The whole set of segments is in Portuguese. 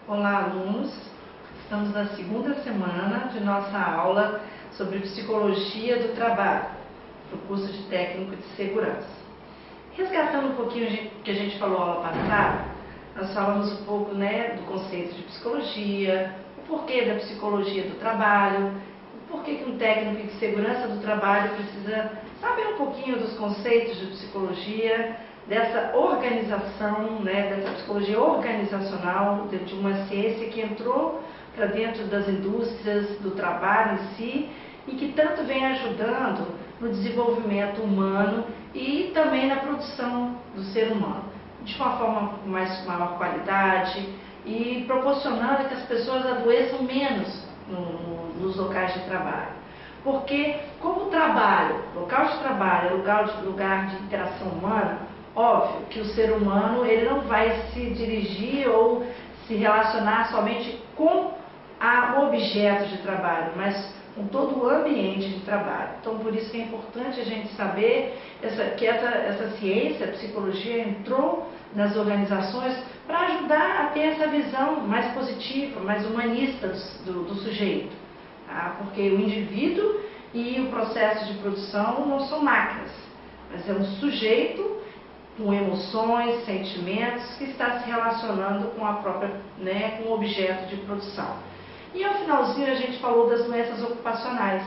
Olá, alunos! Estamos na segunda semana de nossa aula sobre Psicologia do Trabalho, do curso de Técnico de Segurança. Resgatando um pouquinho o que a gente falou na aula passada, nós falamos um pouco do conceito de psicologia, o porquê da psicologia do trabalho, o porquê que um técnico de segurança do trabalho precisa saber um pouquinho dos conceitos de psicologia, dessa organização, dessa psicologia organizacional, de uma ciência que entrou para dentro das indústrias, do trabalho em si, e que tanto vem ajudando no desenvolvimento humano e também na produção do ser humano, de uma forma com maior qualidade e proporcionando que as pessoas adoeçam menos nos locais de trabalho. Porque como o trabalho, local de trabalho é lugar de interação humana, óbvio que o ser humano ele não vai se dirigir ou se relacionar somente com o objeto de trabalho, mas com todo o ambiente de trabalho. Então, por isso que é importante a gente saber que essa ciência, a psicologia, entrou nas organizações para ajudar a ter essa visão mais positiva, mais humanista do sujeito. Porque o indivíduo e o processo de produção não são máquinas, mas é um sujeito com emoções, sentimentos, que está se relacionando com com o objeto de produção. E ao finalzinho a gente falou das doenças ocupacionais.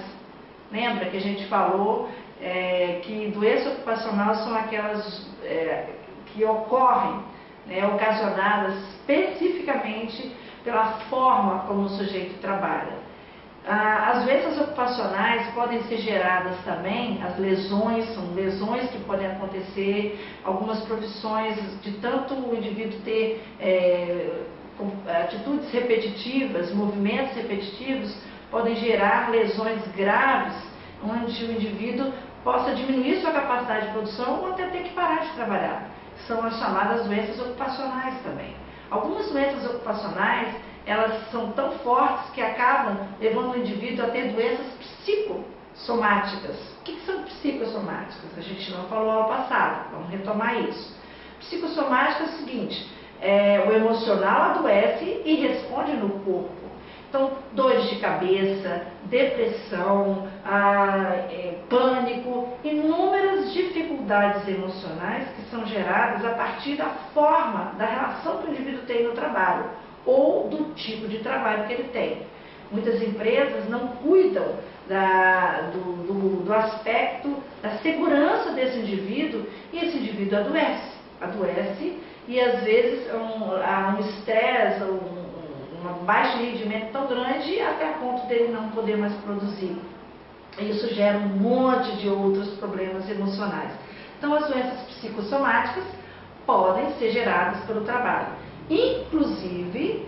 Lembra que a gente falou que doenças ocupacionais são aquelas que ocorrem, ocasionadas especificamente pela forma como o sujeito trabalha. As doenças ocupacionais podem ser geradas também, as lesões, são lesões que podem acontecer, algumas profissões de tanto o indivíduo ter atitudes repetitivas, movimentos repetitivos, podem gerar lesões graves, onde o indivíduo possa diminuir sua capacidade de produção ou até ter que parar de trabalhar. São as chamadas doenças ocupacionais também. Algumas doenças ocupacionais, elas são tão fortes que acabam levando o indivíduo a ter doenças psicossomáticas. O que são psicossomáticas? A gente não falou ao passado, vamos retomar isso. Psicossomática é o seguinte, o emocional adoece e responde no corpo. Então, dores de cabeça, depressão, pânico, inúmeras dificuldades emocionais que são geradas a partir da forma, da relação que o indivíduo tem no trabalho ou do tipo de trabalho que ele tem. Muitas empresas não cuidam do aspecto da segurança desse indivíduo e esse indivíduo adoece e às vezes há um estresse, um baixo rendimento tão grande até a ponto dele não poder mais produzir. Isso gera um monte de outros problemas emocionais. Então, as doenças psicossomáticas podem ser geradas pelo trabalho. Inclusive,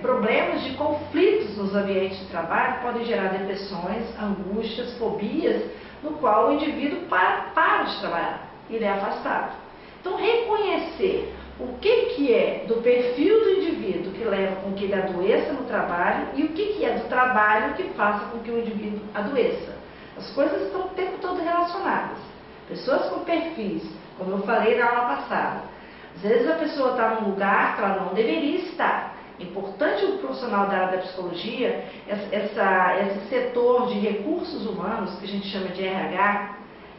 problemas de conflitos nos ambientes de trabalho podem gerar depressões, angústias, fobias, no qual o indivíduo para de trabalhar, ele é afastado. Então, reconhecer o que é do perfil do indivíduo que leva com que ele adoeça no trabalho e o que é do trabalho que faça com que o indivíduo adoeça. As coisas estão o tempo todo relacionadas. Pessoas com perfis, como eu falei na aula passada, às vezes a pessoa está num lugar que ela não deveria estar. É importante o profissional da área da psicologia, esse setor de recursos humanos, que a gente chama de RH,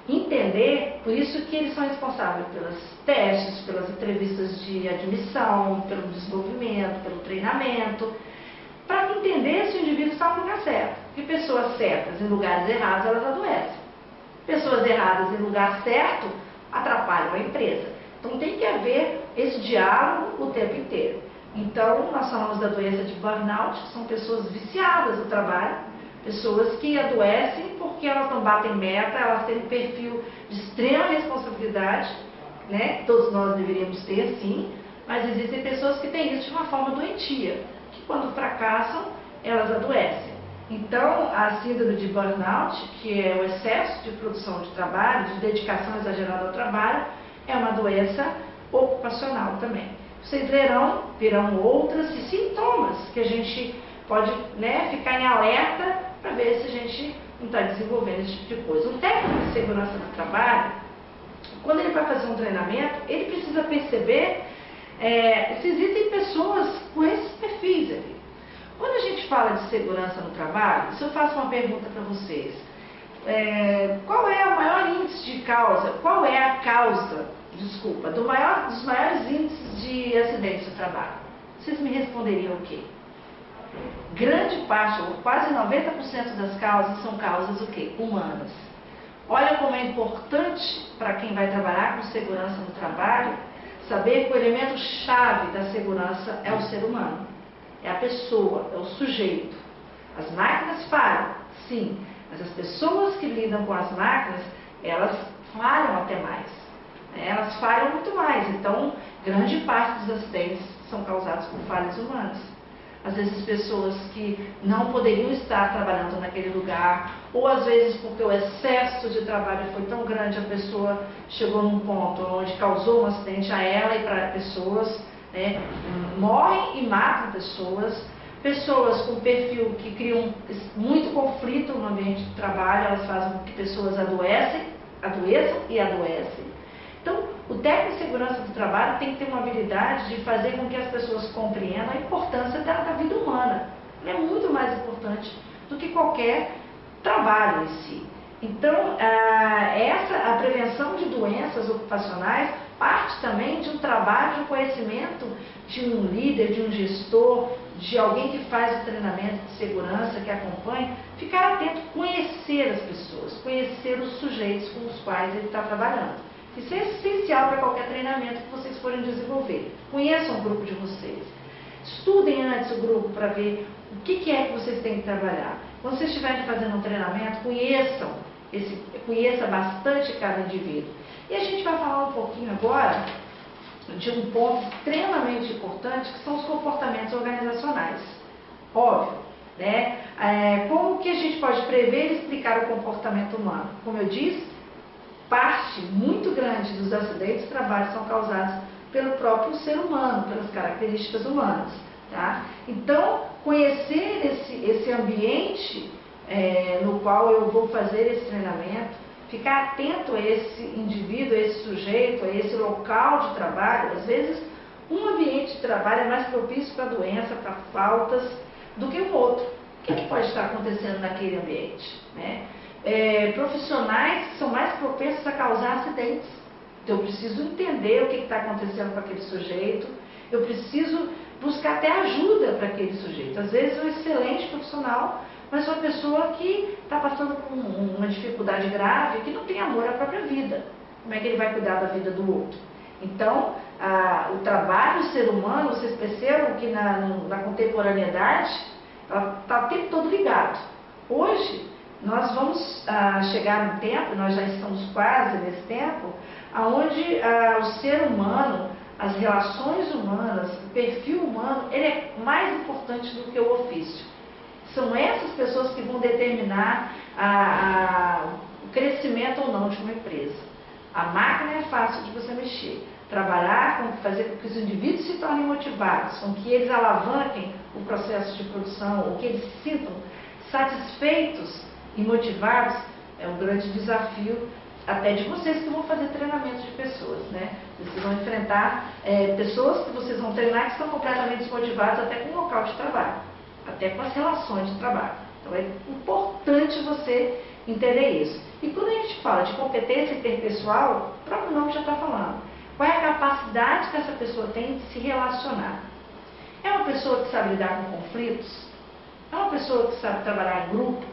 entender, por isso que eles são responsáveis pelos testes, pelas entrevistas de admissão, pelo desenvolvimento, pelo treinamento, para entender se o indivíduo está no lugar certo. Porque pessoas certas em lugares errados, elas adoecem. Pessoas erradas em lugar certo atrapalham a empresa. Então tem que haver esse diálogo o tempo inteiro. Então nós falamos da doença de burnout, que são pessoas viciadas no trabalho, pessoas que adoecem porque elas não batem meta, elas têm um perfil de extrema responsabilidade, todos nós deveríamos ter sim, mas existem pessoas que têm isso de uma forma doentia, que quando fracassam, elas adoecem. Então, a síndrome de burnout, que é o excesso de produção de trabalho, de dedicação exagerada ao trabalho, é uma doença ocupacional também. Vocês verão outros sintomas que a gente pode ficar em alerta para ver se a gente não está desenvolvendo esse tipo de coisa. O técnico de segurança do trabalho, quando ele vai fazer um treinamento, ele precisa perceber se existem pessoas com esse de segurança no trabalho, se eu faço uma pergunta para vocês, qual é o maior índice de causa, qual é a causa, desculpa, dos maiores índices de acidentes no trabalho? Vocês me responderiam o quê? Grande parte, ou quase 90% das causas são causas o quê? Humanas. Olha como é importante para quem vai trabalhar com segurança no trabalho, saber que o elemento chave da segurança é o ser humano, é a pessoa, é o sujeito. As máquinas falham, sim, mas as pessoas que lidam com as máquinas, elas falham até mais. Elas falham muito mais, então grande parte dos acidentes são causados por falhas humanas. Às vezes pessoas que não poderiam estar trabalhando naquele lugar, ou às vezes porque o excesso de trabalho foi tão grande, a pessoa chegou num ponto onde causou um acidente a ela e para pessoas, né, morrem e matam pessoas. Pessoas com perfil que criam muito conflito no ambiente de trabalho, elas fazem com que pessoas adoeçam e adoecem. Então, o técnico de segurança do trabalho tem que ter uma habilidade de fazer com que as pessoas compreendam a importância da vida humana. Ela é muito mais importante do que qualquer trabalho em si. Então, a prevenção de doenças ocupacionais parte também de um trabalho de conhecimento de um líder, de um gestor, de alguém que faz o treinamento de segurança, que acompanha, ficar atento, conhecer as pessoas, conhecer os sujeitos com os quais ele está trabalhando. Isso é essencial para qualquer treinamento que vocês forem desenvolver. Conheçam o grupo de vocês. Estudem antes o grupo para ver o que é que vocês têm que trabalhar. Quando vocês estiverem fazendo um treinamento, conheça bastante cada indivíduo. E a gente vai falar um pouquinho agora de um ponto extremamente importante, que são os comportamentos organizacionais. Óbvio, né? Como que a gente pode prever e explicar o comportamento humano? Como eu disse, parte muito grande dos acidentes de trabalho são causados pelo próprio ser humano, pelas características humanas. Tá? Então, conhecer esse ambiente no qual eu vou fazer esse treinamento, ficar atento a esse indivíduo, a esse sujeito, a esse local de trabalho. Às vezes, um ambiente de trabalho é mais propício para doença, para faltas, do que o outro. O que pode estar acontecendo naquele ambiente? Né? Profissionais que são mais propensos a causar acidentes. Então, eu preciso entender o que está acontecendo com aquele sujeito, eu preciso buscar até ajuda para aquele sujeito. Às vezes, um excelente profissional, mas uma pessoa que está passando por uma dificuldade grave, que não tem amor à própria vida. Como é que ele vai cuidar da vida do outro? Então, o trabalho do ser humano, vocês percebam que na contemporaneidade, ela está o tempo todo ligado. Hoje, nós vamos chegar num tempo, nós já estamos quase nesse tempo, onde o ser humano, as relações humanas, o perfil humano, ele é mais importante do que o ofício. São essas pessoas que vão determinar o crescimento ou não de uma empresa. A máquina é fácil de você mexer. Trabalhar, fazer com que os indivíduos se tornem motivados, com que eles alavanquem o processo de produção, ou que eles se sintam satisfeitos e motivados, é um grande desafio até de vocês que vão fazer treinamentos de pessoas, né? Vocês vão enfrentar pessoas que vocês vão treinar que estão completamente desmotivadas até com o local de trabalho, até com as relações de trabalho. Então é importante você entender isso. E quando a gente fala de competência interpessoal, o próprio nome já está falando. Qual é a capacidade que essa pessoa tem de se relacionar? É uma pessoa que sabe lidar com conflitos? É uma pessoa que sabe trabalhar em grupo?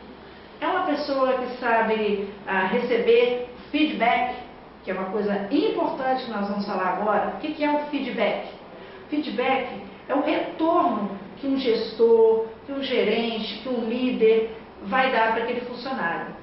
É uma pessoa que sabe receber feedback, que é uma coisa importante que nós vamos falar agora. O que é o feedback? Feedback é o retorno que um gestor, que um gerente, que um líder vai dar para aquele funcionário.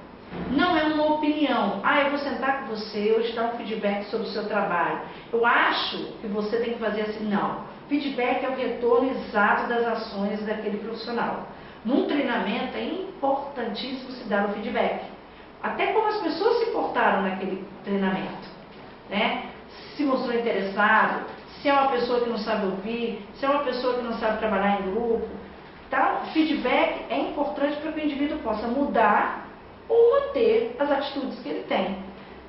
Não é uma opinião. Eu vou sentar com você, eu te dar um feedback sobre o seu trabalho. Eu acho que você tem que fazer assim. Não. Feedback é o retorno exato das ações daquele profissional. Num treinamento é importantíssimo se dar o feedback. Até como as pessoas se portaram naquele treinamento. Né? Se mostrou interessado, se é uma pessoa que não sabe ouvir, se é uma pessoa que não sabe trabalhar em grupo. Então, feedback é importante para que o indivíduo possa mudar ou manter as atitudes que ele tem.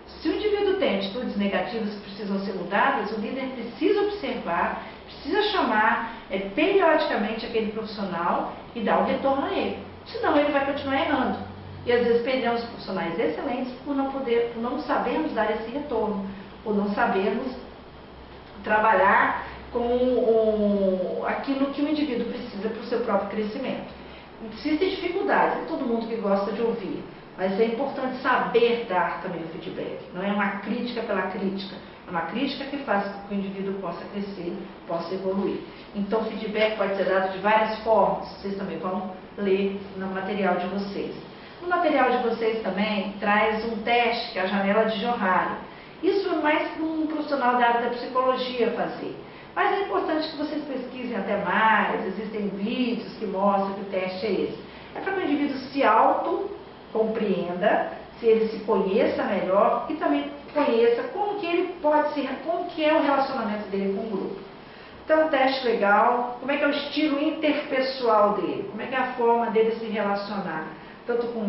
Se o indivíduo tem atitudes negativas que precisam ser mudadas, o líder precisa observar, precisa chamar periodicamente aquele profissional e dar o retorno a ele. Senão ele vai continuar errando. E às vezes perdemos profissionais excelentes por não sabermos dar esse retorno, por não sabermos trabalhar com aquilo que o indivíduo precisa para o seu próprio crescimento. Existem dificuldades, é todo mundo que gosta de ouvir, mas é importante saber dar também o feedback. Não é uma crítica pela crítica, é uma crítica que faz com que o indivíduo possa crescer, possa evoluir. Então o feedback pode ser dado de várias formas, vocês também vão ler no material de vocês. No material de vocês também traz um teste, que é a janela de Johari. Isso é mais para um profissional da área da psicologia fazer. Mas é importante que vocês pesquisem até mais, existem vídeos que mostram que o teste é esse. É para que o indivíduo se auto-compreenda, se ele se conheça melhor e também conheça como que ele pode ser, como que é o relacionamento dele com o grupo. Então, um teste legal, como é que é o estilo interpessoal dele, como é que é a forma dele se relacionar, tanto com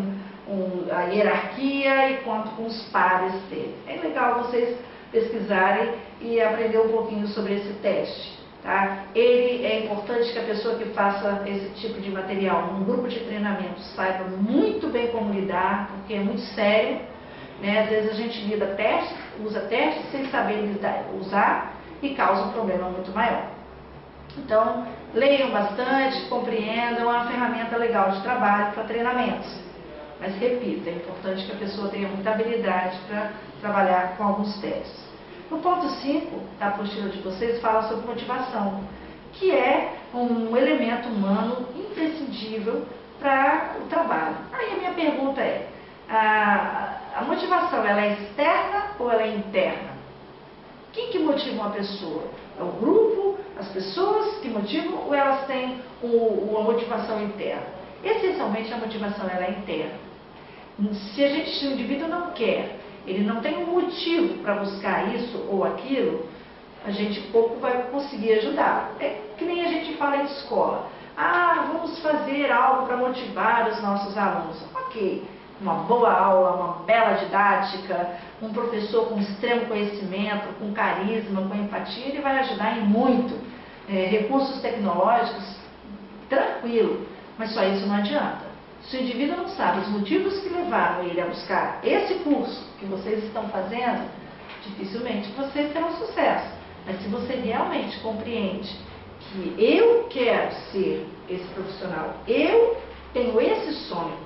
a hierarquia e quanto com os pares dele. É legal vocês pesquisarem e aprender um pouquinho sobre esse teste. Tá? Ele é importante que a pessoa que faça esse tipo de material num grupo de treinamento saiba muito bem como lidar, porque é muito sério. Né? Às vezes a gente usa testes sem saber usar e causa um problema muito maior. Então, leiam bastante, compreendam, é uma ferramenta legal de trabalho para treinamentos. Mas, repito, é importante que a pessoa tenha muita habilidade para trabalhar com alguns testes. No ponto 5 da apostila de vocês fala sobre motivação, que é um elemento humano imprescindível para o trabalho. Aí a minha pergunta é, a motivação ela é externa ou ela é interna? Quem que motiva uma pessoa? É o grupo, as pessoas que motivam ou elas têm uma motivação interna? Essencialmente a motivação ela é interna. Se o indivíduo não quer, ele não tem um motivo para buscar isso ou aquilo, a gente pouco vai conseguir ajudar. É que nem a gente fala em escola. Vamos fazer algo para motivar os nossos alunos. Ok, uma boa aula, uma bela didática, um professor com extremo conhecimento, com carisma, com empatia, ele vai ajudar em muito. Recursos tecnológicos, tranquilo, mas só isso não adianta. Se o indivíduo não sabe os motivos que levaram ele a buscar esse curso que vocês estão fazendo, dificilmente vocês terão sucesso. Mas se você realmente compreende que eu quero ser esse profissional, eu tenho esse sonho,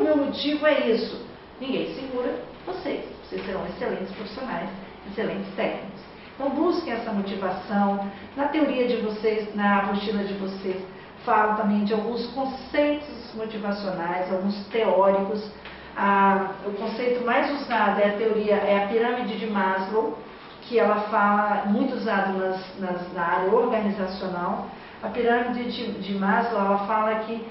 meu motivo é isso, ninguém segura vocês. Vocês serão excelentes profissionais, excelentes técnicos. Então busquem essa motivação. Na teoria de vocês, na apostila de vocês, falam também de alguns conceitos motivacionais, alguns teóricos. O conceito mais usado é a pirâmide de Maslow, que ela fala, muito usado na área organizacional. A pirâmide de Maslow, ela fala que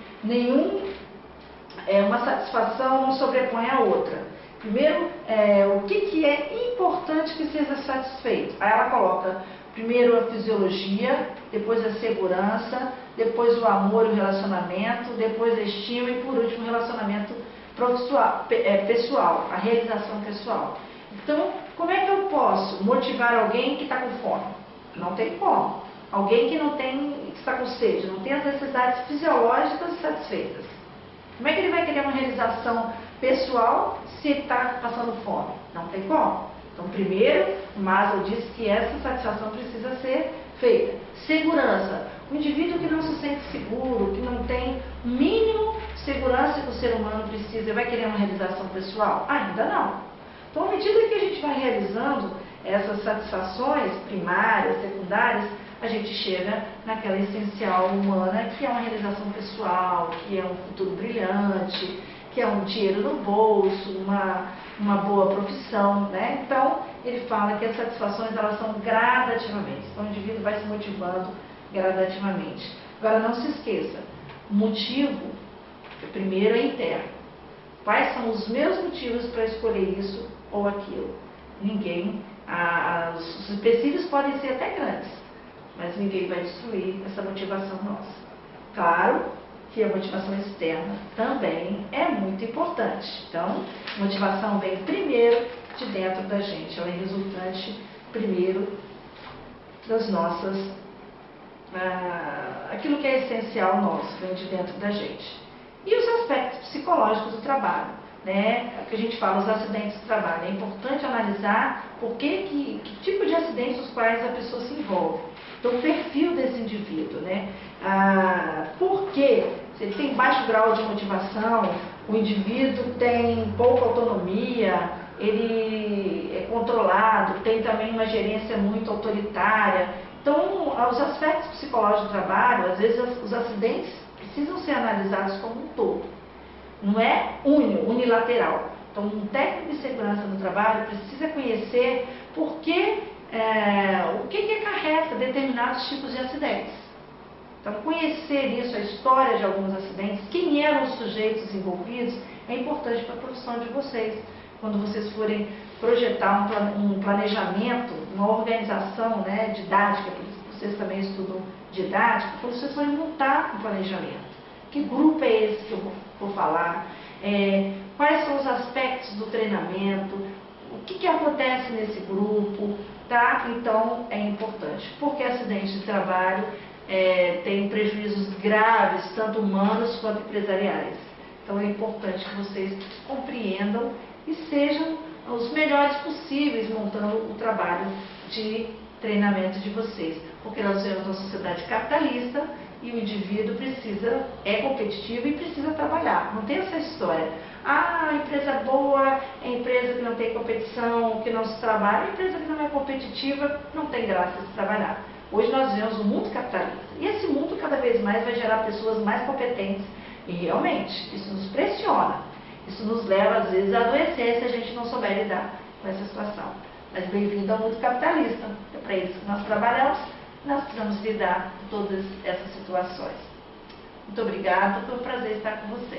uma satisfação não sobrepõe a outra. Primeiro, o que é importante que seja satisfeito? Aí ela coloca primeiro a fisiologia, depois a segurança, depois o amor e o relacionamento, depois a estima e por último o relacionamento pessoal, a realização pessoal. Então, como é que eu posso motivar alguém que está com fome? Não tem como. Alguém que está com sede, não tem as necessidades fisiológicas satisfeitas. Como é que ele vai querer uma realização pessoal se ele está passando fome? Não tem como. Então, primeiro, Maslow diz que essa satisfação precisa ser feita. Segurança. O indivíduo que não se sente seguro, que não tem mínimo segurança que o ser humano precisa, vai querer uma realização pessoal? Ainda não. Então, à medida que a gente vai realizando essas satisfações primárias, secundárias, a gente chega naquela essencial humana, que é uma realização pessoal, que é um futuro brilhante, que é um dinheiro no bolso, uma boa profissão, né? Então, ele fala que as satisfações elas são gradativamente. Então, o indivíduo vai se motivando gradativamente. Agora, não se esqueça, o motivo, primeiro, é interno. Quais são os meus motivos para escolher isso ou aquilo? Ninguém, os empecilhos podem ser até grandes, mas ninguém vai destruir essa motivação nossa. Claro que a motivação externa também é muito importante. Então, motivação vem primeiro, de dentro da gente, ela é resultante, primeiro, das nossas, aquilo que é essencial nosso, vem de dentro da gente. E os aspectos psicológicos do trabalho, né? Que a gente fala, os acidentes do trabalho. É importante analisar que tipo de acidentes os quais a pessoa se envolve. Então, o perfil desse indivíduo, né? Por quê? Se ele tem baixo grau de motivação, o indivíduo tem pouca autonomia, ele é controlado, tem também uma gerência muito autoritária. Então, os aspectos psicológicos do trabalho, às vezes os acidentes precisam ser analisados como um todo. Não é unilateral. Então, um técnico de segurança no trabalho precisa conhecer o que acarreta determinados tipos de acidentes. Então, conhecer isso, a história de alguns acidentes, quem eram os sujeitos envolvidos, é importante para a profissão de vocês. Quando vocês forem projetar um planejamento, uma organização, né, didática, porque vocês também estudam didática, quando vocês forem montar um planejamento. Que grupo é esse que eu vou falar? Quais são os aspectos do treinamento? O que acontece nesse grupo? Tá? Então, é importante. Porque acidente de trabalho tem prejuízos graves, tanto humanos quanto empresariais. Então, é importante que vocês compreendam e sejam os melhores possíveis montando o trabalho de treinamento de vocês. Porque nós vivemos uma sociedade capitalista e o indivíduo é competitivo e precisa trabalhar. Não tem essa história. A empresa boa é a empresa que não tem competição, que não se trabalha. A empresa que não é competitiva não tem graça de se trabalhar. Hoje nós vivemos um mundo capitalista. E esse mundo cada vez mais vai gerar pessoas mais competentes. E realmente, isso nos pressiona. Isso nos leva, às vezes, a adoecer se a gente não souber lidar com essa situação. Mas bem-vindo ao mundo capitalista. É para isso que nós trabalhamos. Nós precisamos lidar com todas essas situações. Muito obrigada, foi um prazer estar com vocês.